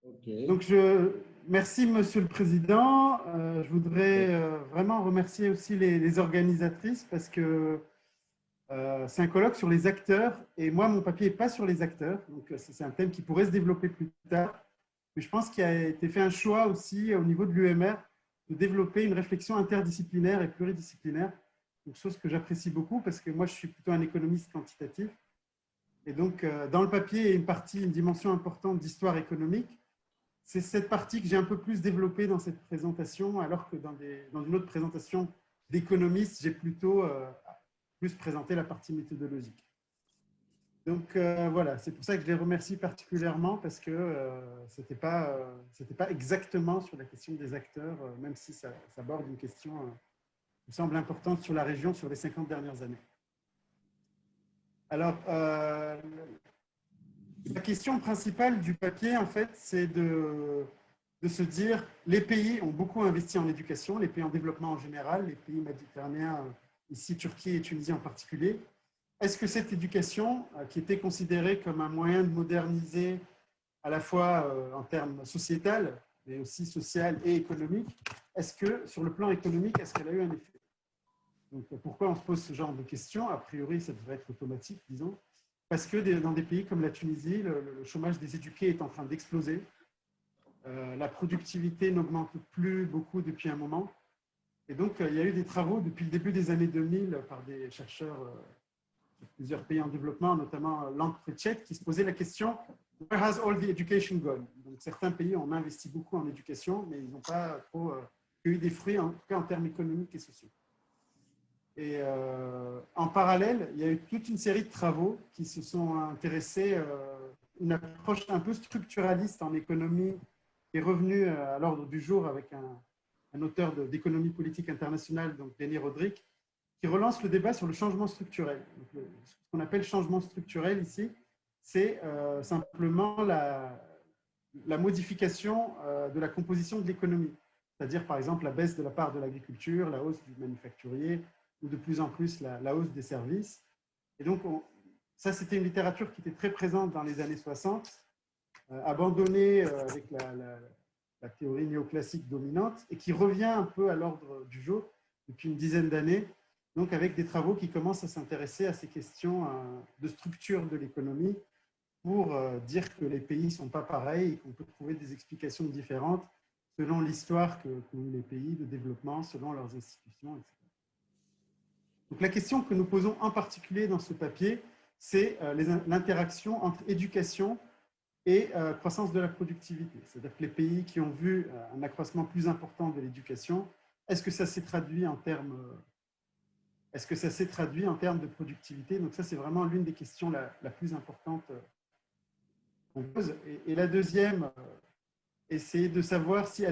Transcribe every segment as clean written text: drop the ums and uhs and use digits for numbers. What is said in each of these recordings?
Ok. Donc, merci, Monsieur le Président. Je voudrais vraiment remercier aussi les organisatrices parce que c'est un colloque sur les acteurs et moi, mon papier n'est pas sur les acteurs. Donc, c'est un thème qui pourrait se développer plus tard. Mais je pense qu'il a été fait un choix aussi au niveau de l'UMR de développer une réflexion interdisciplinaire et pluridisciplinaire. Donc, chose que j'apprécie beaucoup parce que moi, je suis plutôt un économiste quantitatif. Et donc, dans le papier, il y a une dimension importante d'histoire économique. C'est cette partie que j'ai un peu plus développée dans cette présentation, alors que dans une autre présentation d'économiste, j'ai plutôt plus présenté la partie méthodologique. Donc voilà, c'est pour ça que je les remercie particulièrement, parce que ce n'était pas exactement sur la question des acteurs, même si ça aborde une question qui me semble importante sur la région sur les 50 dernières années. Alors, la question principale du papier, en fait, c'est de se dire, les pays ont beaucoup investi en éducation, les pays en développement en général, les pays méditerranéens, ici Turquie et Tunisie en particulier. Est-ce que cette éducation, qui était considérée comme un moyen de moderniser à la fois en termes sociétal, mais aussi social et économique, est-ce que, sur le plan économique, est-ce qu'elle a eu un effet? Donc, pourquoi on se pose ce genre de questions? A priori, ça devrait être automatique, disons. Parce que dans des pays comme la Tunisie, le chômage des éduqués est en train d'exploser. La productivité n'augmente plus beaucoup depuis un moment. Et donc, il y a eu des travaux depuis le début des années 2000 par des chercheurs de plusieurs pays en développement, notamment Lange-Pritchett, qui se posaient la question « Where has all the education gone ?» Donc, certains pays ont investi beaucoup en éducation, mais ils n'ont pas trop eu des fruits, en tout cas en termes économiques et sociaux. Et en parallèle, il y a eu toute une série de travaux qui se sont intéressés à une approche un peu structuraliste en économie qui est revenue à l'ordre du jour avec un auteur d'économie politique internationale, donc Denis Rodrik, qui relance le débat sur le changement structurel. Donc, ce qu'on appelle changement structurel ici, c'est simplement la modification de la composition de l'économie. C'est-à-dire, par exemple, la baisse de la part de l'agriculture, la hausse du manufacturier, ou de plus en plus la hausse des services. Et donc, ça, c'était une littérature qui était très présente dans les années 60, abandonnée avec la théorie néoclassique dominante, et qui revient un peu à l'ordre du jour depuis une dizaine d'années, donc avec des travaux qui commencent à s'intéresser à ces questions de structure de l'économie pour dire que les pays ne sont pas pareils et qu'on peut trouver des explications différentes selon l'histoire qu'ont les pays de développement, selon leurs institutions, etc. Donc, la question que nous posons en particulier dans ce papier, c'est l'interaction entre éducation et croissance de la productivité. C'est-à-dire que les pays qui ont vu un accroissement plus important de l'éducation, est-ce que ça s'est traduit en termes de productivité? Donc ça, c'est vraiment l'une des questions la plus importante qu'on pose. Et la deuxième, essayer de savoir si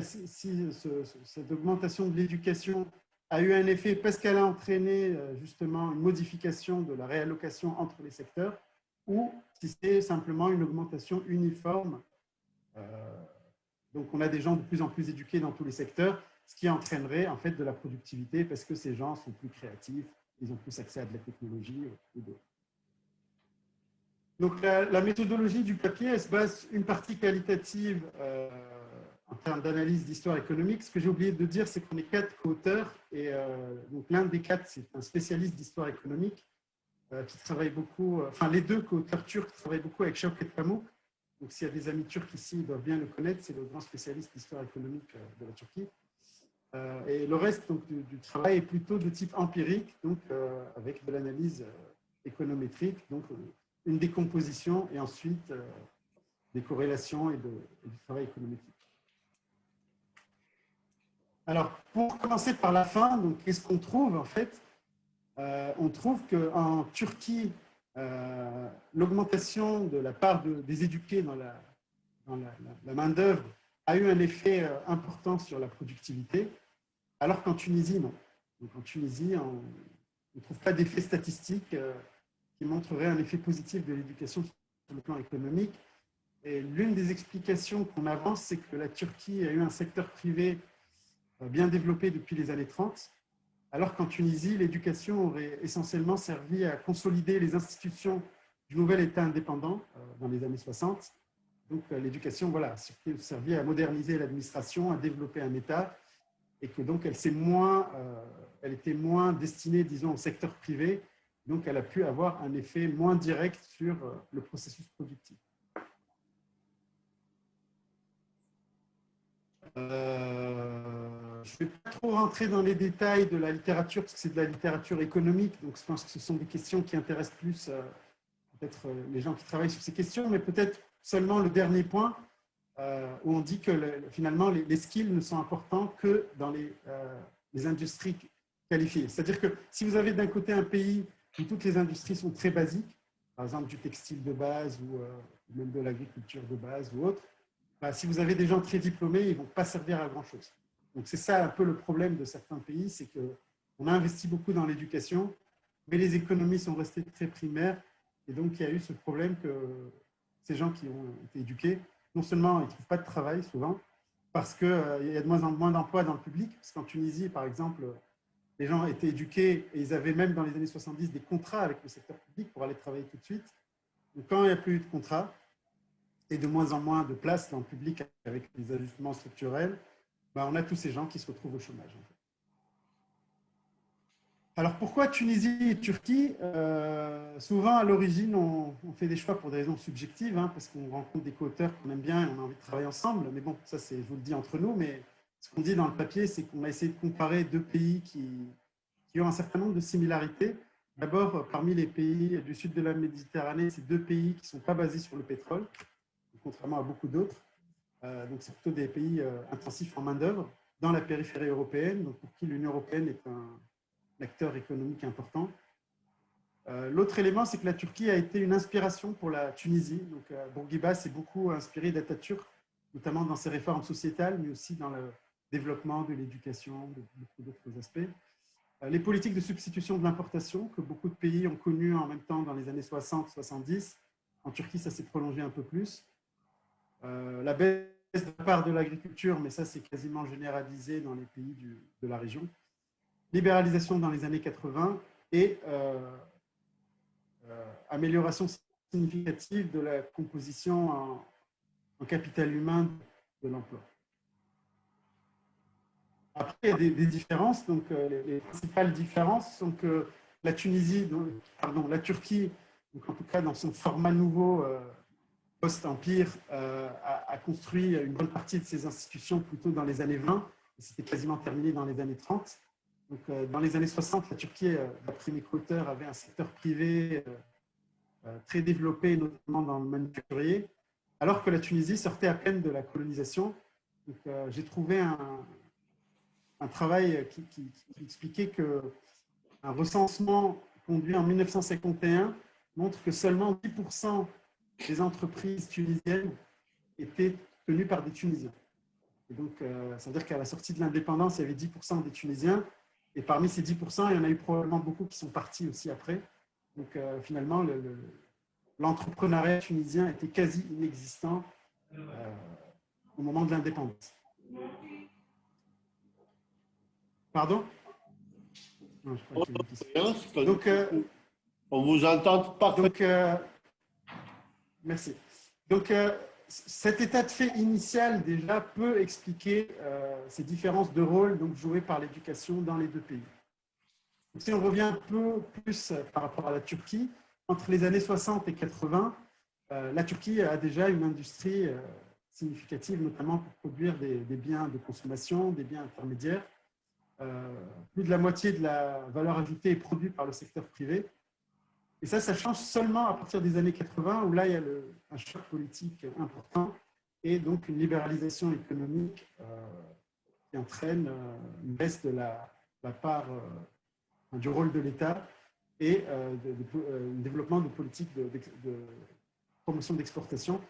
cette augmentation de l'éducation a eu un effet parce qu'elle a entraîné justement une modification de la réallocation entre les secteurs, ou si c'est simplement une augmentation uniforme. Donc, on a des gens de plus en plus éduqués dans tous les secteurs, ce qui entraînerait en fait de la productivité parce que ces gens sont plus créatifs, ils ont plus accès à de la technologie ou d'autres. Donc, la méthodologie du papier, elle se base une partie qualitative en termes d'analyse d'histoire économique. Ce que j'ai oublié de dire, c'est qu'on est 4 co-auteurs. Et donc, l'un des 4, c'est un spécialiste d'histoire économique qui travaille beaucoup, enfin, les 2 co-auteurs turcs travaillent beaucoup avec Şevket Pamuk. Donc, s'il y a des amis turcs ici, ils doivent bien le connaître. C'est le grand spécialiste d'histoire économique de la Turquie. Et le reste donc, du travail est plutôt de type empirique, donc avec de l'analyse économétrique, donc une décomposition et ensuite des corrélations et du travail économétrique. Alors, pour commencer par la fin, donc qu'est-ce qu'on trouve en fait? On trouve qu'en Turquie, l'augmentation de la part des éduqués dans la main-d'œuvre a eu un effet important sur la productivité, alors qu'en Tunisie, non. Donc en Tunisie, on ne trouve pas d'effet statistique qui montrerait un effet positif de l'éducation sur le plan économique. Et l'une des explications qu'on avance, c'est que la Turquie a eu un secteur privé bien développé depuis les années 30, alors qu'en Tunisie, l'éducation aurait essentiellement servi à consolider les institutions du nouvel État indépendant dans les années 60 Donc, l'éducation, voilà, servait à moderniser l'administration, à développer un État, et que donc elle était moins destinée, disons, au secteur privé, donc elle a pu avoir un effet moins direct sur le processus productif. Je ne vais pas trop rentrer dans les détails de la littérature, parce que c'est de la littérature économique, donc je pense que ce sont des questions qui intéressent plus peut-être les gens qui travaillent sur ces questions, mais peut-être seulement le dernier point, où on dit que finalement les skills ne sont importants que dans les industries qualifiées. C'est-à-dire que si vous avez d'un côté un pays où toutes les industries sont très basiques, par exemple du textile de base ou même de l'agriculture de base ou autre, si vous avez des gens très diplômés, ils ne vont pas servir à grand-chose. Donc c'est ça un peu le problème de certains pays, c'est qu'on a investi beaucoup dans l'éducation, mais les économies sont restées très primaires, et donc il y a eu ce problème que ces gens qui ont été éduqués, non seulement ils ne trouvent pas de travail souvent, parce qu'il y a de moins en moins d'emplois dans le public, parce qu'en Tunisie, par exemple, les gens étaient éduqués et ils avaient même dans les années 70 des contrats avec le secteur public pour aller travailler tout de suite. Donc quand il n'y a plus eu de contrat, et de moins en moins de place dans le public avec des ajustements structurels, on a tous ces gens qui se retrouvent au chômage. En fait. Alors pourquoi Tunisie et Turquie souvent à l'origine on fait des choix pour des raisons subjectives, parce qu'on rencontre des co-auteurs qu'on aime bien et on a envie de travailler ensemble, mais bon, ça je vous le dis entre nous, mais ce qu'on dit dans le papier, c'est qu'on a essayé de comparer deux pays qui ont un certain nombre de similarités. D'abord, parmi les pays du sud de la Méditerranée, c'est deux pays qui ne sont pas basés sur le pétrole, contrairement à beaucoup d'autres. Donc, c'est plutôt des pays intensifs en main-d'œuvre dans la périphérie européenne, donc pour qui l'Union européenne est un acteur économique important. L'autre élément, c'est que la Turquie a été une inspiration pour la Tunisie. Donc, Bourguiba s'est beaucoup inspiré d'Atatürk, notamment dans ses réformes sociétales, mais aussi dans le développement de l'éducation, de beaucoup d'autres aspects. Les politiques de substitution de l'importation, que beaucoup de pays ont connues en même temps dans les années 60-70. En Turquie, ça s'est prolongé un peu plus. La baisse de la part de l'agriculture, mais ça c'est quasiment généralisé dans les pays de la région. Libéralisation dans les années 80 et amélioration significative de la composition en capital humain de l'emploi. Après, il y a des différences. Donc, les principales différences sont que la Turquie, donc en tout cas dans son format nouveau, post-empire, a construit une bonne partie de ses institutions plutôt dans les années 20, et c'était quasiment terminé dans les années 30. Donc, dans les années 60, la Turquie, d'après mes co-auteurs, avait un secteur privé très développé, notamment dans le manufacturier, alors que la Tunisie sortait à peine de la colonisation. Donc, j'ai trouvé un travail qui expliquait qu'un recensement conduit en 1951 montre que seulement 10% des entreprises tunisiennes étaient tenues par des Tunisiens. Et donc, ça veut dire qu'à la sortie de l'indépendance, il y avait 10% des Tunisiens. Et parmi ces 10%, il y en a eu probablement beaucoup qui sont partis aussi après. Donc, finalement, l'entrepreneuriat tunisien était quasi inexistant au moment de l'indépendance. Pardon? Non, je crois que donc, on vous entend parfaitement. Donc, merci. Donc, cet état de fait initial, déjà, peut expliquer ces différences de rôle donc, jouées par l'éducation dans les deux pays. Donc, si on revient un peu plus par rapport à la Turquie, entre les années 60 et 80, la Turquie a déjà une industrie significative, notamment pour produire des biens de consommation, des biens intermédiaires. Plus de la moitié de la valeur ajoutée est produite par le secteur privé. Et ça change seulement à partir des années 80, où là, il y a un choc politique important et donc une libéralisation économique qui entraîne une baisse de la part du rôle de l'État et un développement de politiques de promotion d'exportation.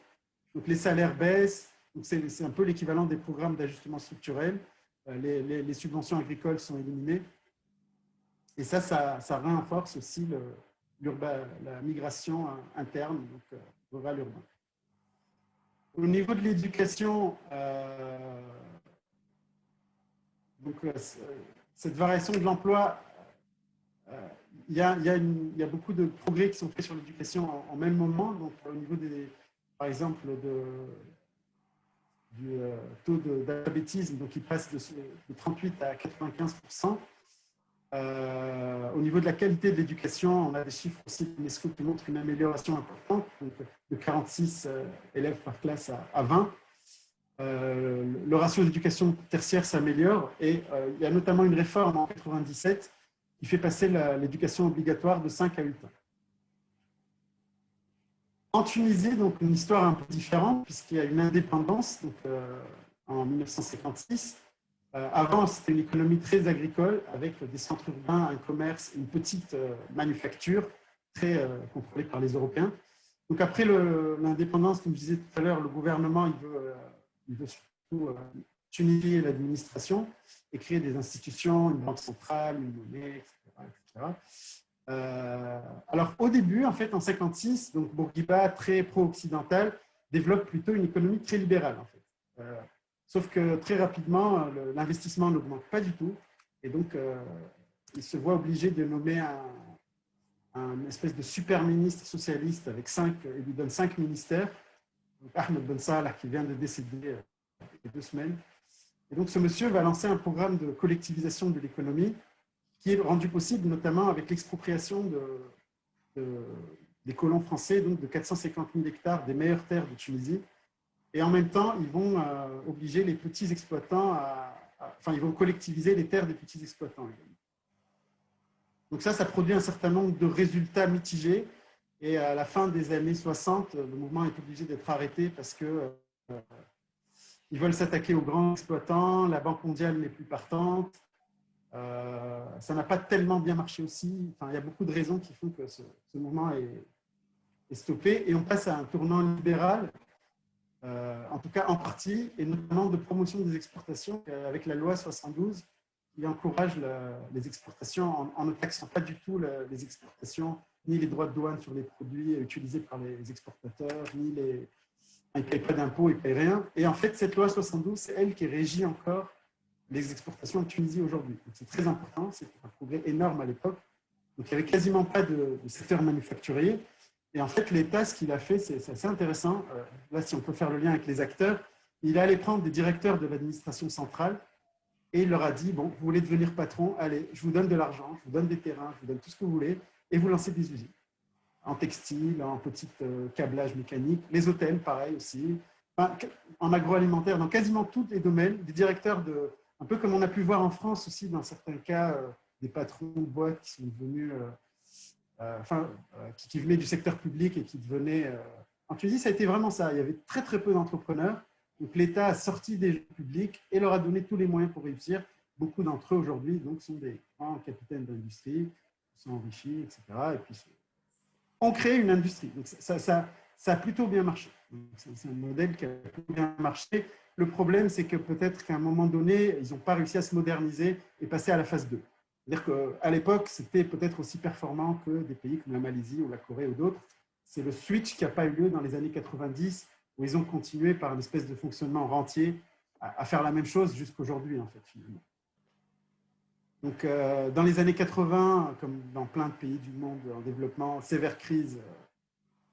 Donc les salaires baissent, c'est un peu l'équivalent des programmes d'ajustement structurel. Les subventions agricoles sont éliminées. Et ça renforce aussi la migration interne, donc rural-urbain. Au niveau de l'éducation, cette variation de l'emploi, il y a beaucoup de progrès qui sont faits sur l'éducation en même moment. Donc, au niveau par exemple, du taux d'alphabétisme, donc il passe de 38 à 95%. Au niveau de la qualité de l'éducation, on a des chiffres aussi de l'UNESCO qui montrent une amélioration importante, donc de 46 élèves par classe à 20. Le ratio d'éducation tertiaire s'améliore et il y a notamment une réforme en 97 qui fait passer l'éducation obligatoire de 5 à 8 ans. En Tunisie, donc une histoire un peu différente puisqu'il y a une indépendance donc, en 1956. Avant, c'était une économie très agricole avec des centres urbains, un commerce, une petite manufacture très contrôlée par les Européens. Donc après l'indépendance, comme je disais tout à l'heure, le gouvernement il veut surtout unifier l'administration et créer des institutions, une banque centrale, une monnaie, etc. Alors au début, en fait, en 56, donc Bourguiba, très pro-occidental, développe plutôt une économie très libérale, en fait. Sauf que très rapidement, l'investissement n'augmente pas du tout. Et donc, il se voit obligé de nommer un espèce de super ministre socialiste avec il lui donne 5 ministères. Donc, Ahmed Ben Salah, qui vient de décéder il y a 2 semaines. Et donc, ce monsieur va lancer un programme de collectivisation de l'économie qui est rendu possible notamment avec l'expropriation des colons français, donc de 450 000 hectares des meilleures terres de Tunisie. Et en même temps, ils vont obliger les petits exploitants enfin, ils vont collectiviser les terres des petits exploitants. Donc ça produit un certain nombre de résultats mitigés. Et à la fin des années 60, le mouvement est obligé d'être arrêté parce que ils veulent s'attaquer aux grands exploitants, la Banque mondiale n'est plus partante. Ça n'a pas tellement bien marché aussi. Enfin, il y a beaucoup de raisons qui font que ce mouvement est stoppé. Et on passe à un tournant libéral, en tout cas en partie, et notamment de promotion des exportations, avec la loi 72, qui encourage les exportations en ne taxant pas du tout les exportations, ni les droits de douane sur les produits utilisés par les exportateurs, ni les... Ils ne payent pas d'impôts, ils ne payent rien. Et en fait, cette loi 72, c'est elle qui régit encore les exportations en Tunisie aujourd'hui. C'est très important, c'est un progrès énorme à l'époque. Donc, il n'y avait quasiment pas de secteur manufacturier. Et en fait, l'État, ce qu'il a fait, c'est assez intéressant. Là, si on peut faire le lien avec les acteurs, il est allé prendre des directeurs de l'administration centrale et il leur a dit, bon, vous voulez devenir patron, allez, je vous donne de l'argent, je vous donne des terrains, je vous donne tout ce que vous voulez, et vous lancez des usines. En textile, en petit câblage mécanique, les hôtels, pareil aussi, enfin, en agroalimentaire, dans quasiment tous les domaines, des directeurs un peu comme on a pu voir en France aussi, dans certains cas, des patrons de boîtes qui sont devenus... qui venaient du secteur public et qui devenaient... En Tunisie, ça a été vraiment ça. Il y avait très, très peu d'entrepreneurs. Donc, l'État a sorti des publics et leur a donné tous les moyens pour réussir. Beaucoup d'entre eux, aujourd'hui, sont des grands capitaines d'industrie, sont enrichis, etc. Et puis, on crée une industrie. Donc, ça a plutôt bien marché. C'est un modèle qui a plutôt bien marché. Le problème, c'est que peut-être qu'à un moment donné, ils n'ont pas réussi à se moderniser et passer à la phase 2. C'est-à-dire qu'à l'époque, c'était peut-être aussi performant que des pays comme la Malaisie ou la Corée ou d'autres. C'est le switch qui n'a pas eu lieu dans les années 90, où ils ont continué par une espèce de fonctionnement rentier à faire la même chose jusqu'aujourd'hui, en fait, finalement. Donc, dans les années 80, comme dans plein de pays du monde en développement, sévère crise,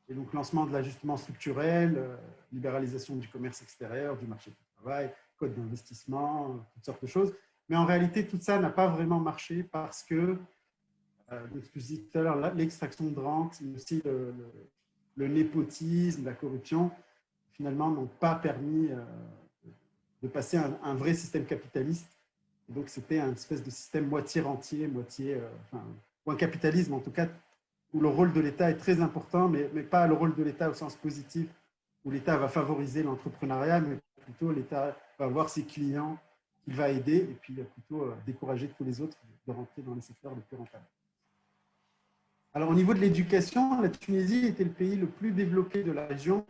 et donc lancement de l'ajustement structurel, libéralisation du commerce extérieur, du marché du travail, code d'investissement, toutes sortes de choses. Mais en réalité, tout ça n'a pas vraiment marché parce que, comme je disais tout à l'heure, l'extraction de rente, mais aussi le népotisme, la corruption, finalement, n'ont pas permis de passer un vrai système capitaliste. Et donc, c'était un espèce de système moitié rentier, ou un capitalisme, en tout cas, où le rôle de l'État est très important, mais pas le rôle de l'État au sens positif, où l'État va favoriser l'entrepreneuriat, mais plutôt l'État va voir ses clients qu'il va aider et puis plutôt décourager tous les autres de rentrer dans les secteurs les plus rentables. Alors, au niveau de l'éducation, la Tunisie était le pays le plus développé de la région,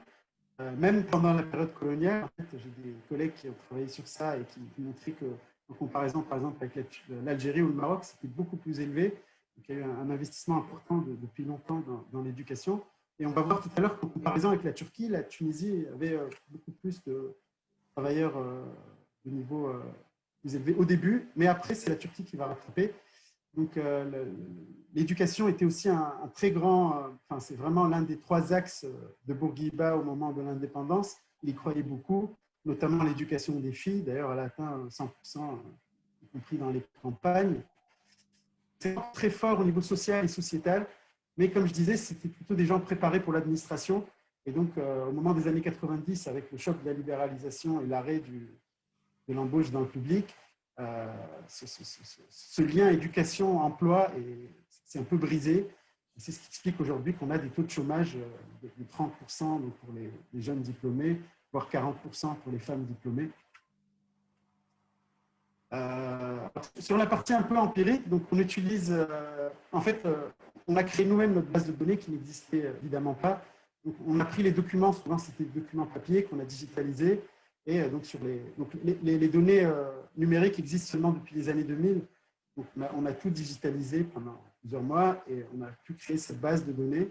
même pendant la période coloniale. En fait, j'ai des collègues qui ont travaillé sur ça et qui montraient qu'en comparaison, par exemple, avec l'Algérie ou le Maroc, c'était beaucoup plus élevé. Donc, il y a eu un investissement important depuis longtemps dans l'éducation. Et on va voir tout à l'heure qu'en comparaison avec la Turquie, la Tunisie avait beaucoup plus de travailleurs de niveau plus élevé au début, mais après, c'est la Turquie qui va rattraper. Donc, l'éducation était aussi un très grand, enfin, c'est vraiment l'un des trois axes de Bourguiba au moment de l'indépendance. Il y croyait beaucoup, notamment l'éducation des filles. D'ailleurs, elle a atteint 100%, y compris dans les campagnes. C'est très fort au niveau social et sociétal, mais comme je disais, c'était plutôt des gens préparés pour l'administration. Et donc, au moment des années 90, avec le choc de la libéralisation et l'arrêt de l'embauche dans le public, ce lien éducation-emploi c'est un peu brisé. C'est ce qui explique aujourd'hui qu'on a des taux de chômage de 30% donc pour les jeunes diplômés, voire 40% pour les femmes diplômées. Sur la partie un peu empirique, donc on utilise, on a créé nous-mêmes notre base de données qui n'existait évidemment pas. Donc on a pris les documents, souvent c'était des documents papier qu'on a digitalisés, et donc les données numériques existent seulement depuis les années 2000. Donc on a tout digitalisé pendant plusieurs mois et on a pu créer cette base de données,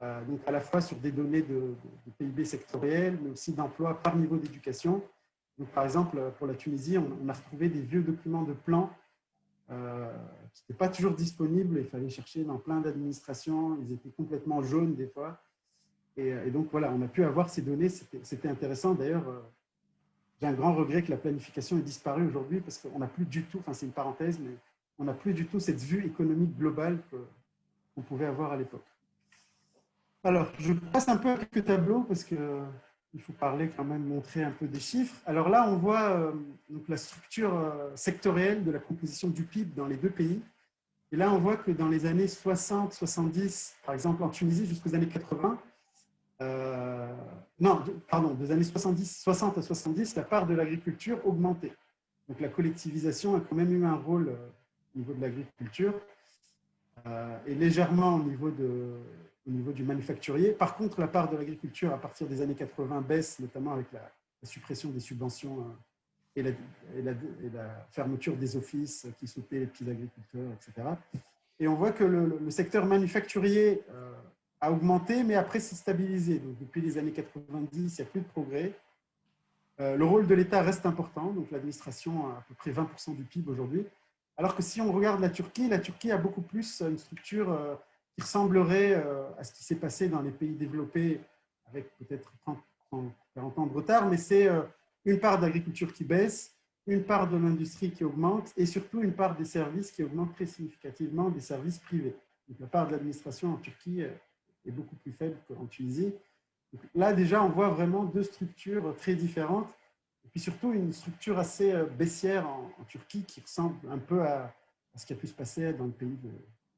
donc à la fois sur des données de PIB sectoriel, mais aussi d'emploi par niveau d'éducation. Donc, par exemple, pour la Tunisie, on a retrouvé des vieux documents de plan qui n'étaient pas toujours disponibles. Il fallait chercher dans plein d'administrations. Ils étaient complètement jaunes des fois. Et donc, voilà, on a pu avoir ces données. C'était intéressant. D'ailleurs, j'ai un grand regret que la planification ait disparu aujourd'hui parce qu'on n'a plus du tout, enfin, c'est une parenthèse, mais on n'a plus du tout cette vue économique globale qu'on pouvait avoir à l'époque. Alors, je passe un peu à quelques tableaux parce que il faut parler quand même, montrer un peu des chiffres. Alors là, on voit donc la structure sectorielle de la composition du PIB dans les deux pays. Et là, on voit que dans les années 60, 70, par exemple en Tunisie jusqu'aux années 80, des années 70, 60 à 70, la part de l'agriculture augmentait. Donc la collectivisation a quand même eu un rôle au niveau de l'agriculture et légèrement au niveau du manufacturier. Par contre, la part de l'agriculture à partir des années 80 baisse, notamment avec la suppression des subventions et la fermeture des offices qui soutenaient les petits agriculteurs, etc. Et on voit que le secteur manufacturier a augmenté, mais après s'est stabilisé. Donc, depuis les années 90, il n'y a plus de progrès. Le rôle de l'État reste important, donc l'administration a à peu près 20% du PIB aujourd'hui. Alors que si on regarde la Turquie a beaucoup plus une structure qui ressemblerait à ce qui s'est passé dans les pays développés avec peut-être 30, 40 ans de retard, mais c'est une part d'agriculture qui baisse, une part de l'industrie qui augmente et surtout une part des services qui augmente très significativement, des services privés. Donc la part de l'administration en Turquie est beaucoup plus faible qu'en Tunisie. Donc là, déjà, on voit vraiment deux structures très différentes. Et puis surtout, une structure assez baissière en Turquie qui ressemble un peu à ce qui a pu se passer dans le pays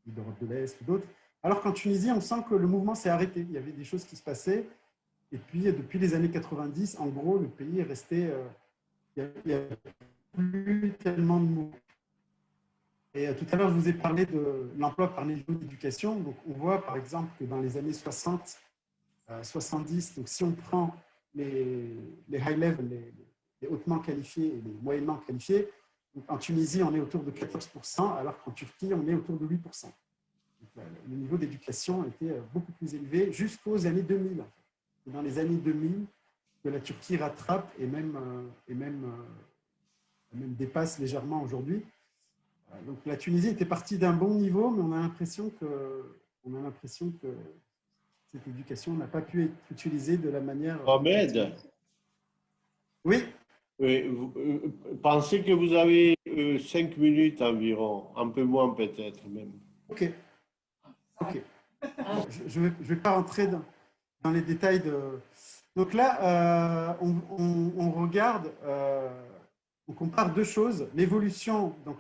d'Europe de l'Est ou d'autres. Alors qu'en Tunisie, on sent que le mouvement s'est arrêté. Il y avait des choses qui se passaient. Et puis, depuis les années 90, en gros, le pays est resté... il n'y a plus tellement de mouvements. Et tout à l'heure, je vous ai parlé de l'emploi par niveau d'éducation. Donc, on voit, par exemple, que dans les années 60, 70, donc si on prend les high level, les hautement qualifiés et les moyennement qualifiés, donc en Tunisie, on est autour de 14%, alors qu'en Turquie, on est autour de 8%. Donc, le niveau d'éducation était beaucoup plus élevé jusqu'aux années 2000. En fait. C'est dans les années 2000 que la Turquie rattrape et même dépasse légèrement aujourd'hui. Donc la Tunisie était partie d'un bon niveau, mais on a l'impression que cette éducation n'a pas pu être utilisée de la manière... Ahmed, oui. vous pensez que vous avez 5 minutes environ, un peu moins peut-être même. Ok. Je ne vais pas rentrer dans les détails de... Donc là, on regarde, on compare deux choses. L'évolution, donc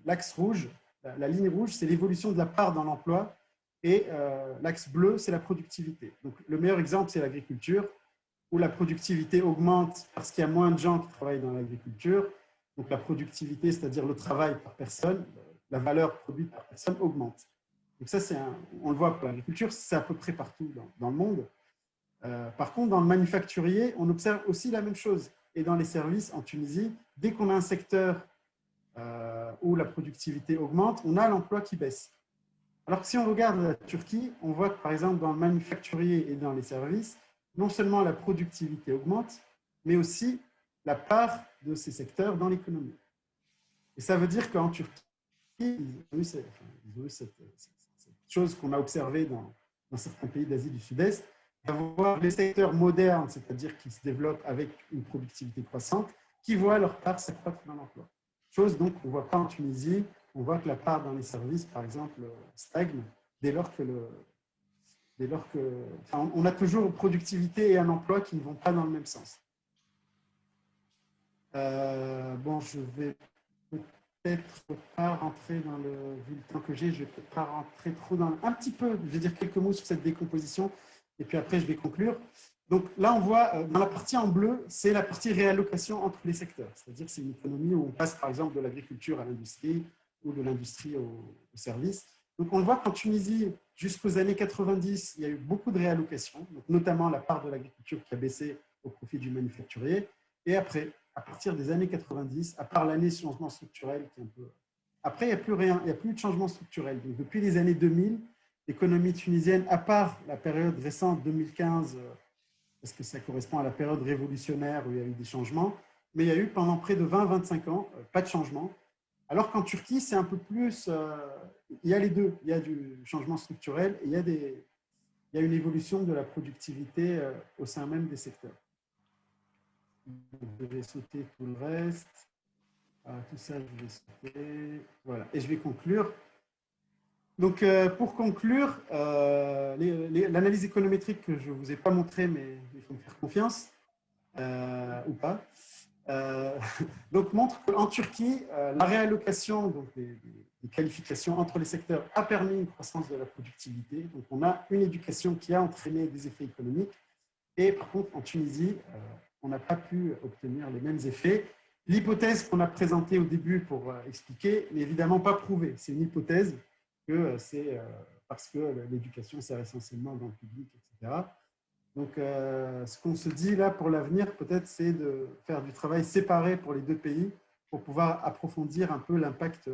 l'axe rouge, la ligne rouge, c'est l'évolution de la part dans l'emploi et l'axe bleu, c'est la productivité. Donc le meilleur exemple, c'est l'agriculture, où la productivité augmente parce qu'il y a moins de gens qui travaillent dans l'agriculture. Donc la productivité, c'est-à-dire le travail par personne, la valeur produite par personne augmente. Donc ça, on le voit pour l'agriculture, c'est à peu près partout dans le monde. Par contre, dans le manufacturier, on observe aussi la même chose. Et dans les services en Tunisie, dès qu'on a un secteur où la productivité augmente, on a l'emploi qui baisse. Alors que si on regarde la Turquie, on voit que par exemple dans le manufacturier et dans les services, non seulement la productivité augmente, mais aussi la part de ces secteurs dans l'économie. Et ça veut dire qu'en Turquie, ils ont eu cette chose qu'on a observée dans certains pays d'Asie du Sud-Est, d'avoir les secteurs modernes, c'est-à-dire qui se développent avec une productivité croissante, qui voient leur part s'accroître dans l'emploi. Chose donc qu'on ne voit pas en Tunisie. On voit que la part dans les services, par exemple, stagne dès lors que on a toujours une productivité et un emploi qui ne vont pas dans le même sens. Bon, je vais peut-être pas rentrer dans vu le temps que j'ai, je vais peut-être pas rentrer trop dans un petit peu, je vais dire quelques mots sur cette décomposition et puis après je vais conclure. Donc là, on voit dans la partie en bleu, c'est la partie réallocation entre les secteurs. C'est-à-dire que c'est une économie où on passe par exemple de l'agriculture à l'industrie ou de l'industrie au service. Donc on le voit qu'en Tunisie, jusqu'aux années 90, il y a eu beaucoup de réallocation, donc notamment la part de l'agriculture qui a baissé au profit du manufacturier. Et après, à partir des années 90, à part l'année changement structurel, qui est un peu... Après, il n'y a plus rien, il n'y a plus de changement structurel. Donc depuis les années 2000, l'économie tunisienne, à part la période récente 2015, parce que ça correspond à la période révolutionnaire où il y a eu des changements, mais il y a eu pendant près de 20-25 ans, pas de changement. Alors qu'en Turquie, c'est un peu plus, il y a les deux, il y a du changement structurel et il y a une évolution de la productivité au sein même des secteurs. Je vais sauter tout le reste. Tout ça, je vais sauter. Voilà, et je vais conclure. Donc, pour conclure, l'analyse économétrique que je ne vous ai pas montrée, mais il faut me faire confiance, ou pas, donc montre qu'en Turquie, la réallocation donc des qualifications entre les secteurs a permis une croissance de la productivité. Donc, on a une éducation qui a entraîné des effets économiques. Et par contre, en Tunisie, on n'a pas pu obtenir les mêmes effets. L'hypothèse qu'on a présentée au début pour expliquer n'est évidemment pas prouvée. C'est une hypothèse que c'est parce que l'éducation sert essentiellement dans le public, etc. Donc, ce qu'on se dit là pour l'avenir, peut-être, c'est de faire du travail séparé pour les deux pays pour pouvoir approfondir un peu l'impact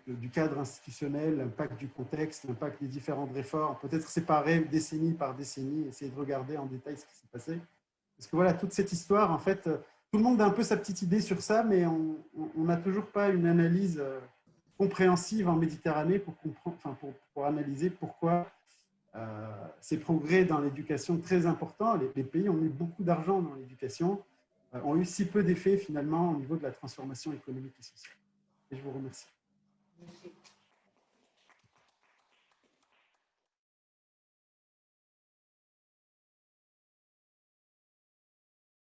du cadre institutionnel, l'impact du contexte, l'impact des différentes réformes, peut-être séparer décennie par décennie, essayer de regarder en détail ce qui s'est passé. Parce que voilà, toute cette histoire, en fait, tout le monde a un peu sa petite idée sur ça, mais on n'a toujours pas une analyse compréhensive en Méditerranée pour analyser pourquoi ces progrès dans l'éducation très importants, les pays ont mis beaucoup d'argent dans l'éducation, ont eu si peu d'effets finalement au niveau de la transformation économique et sociale. Et je vous remercie. Merci.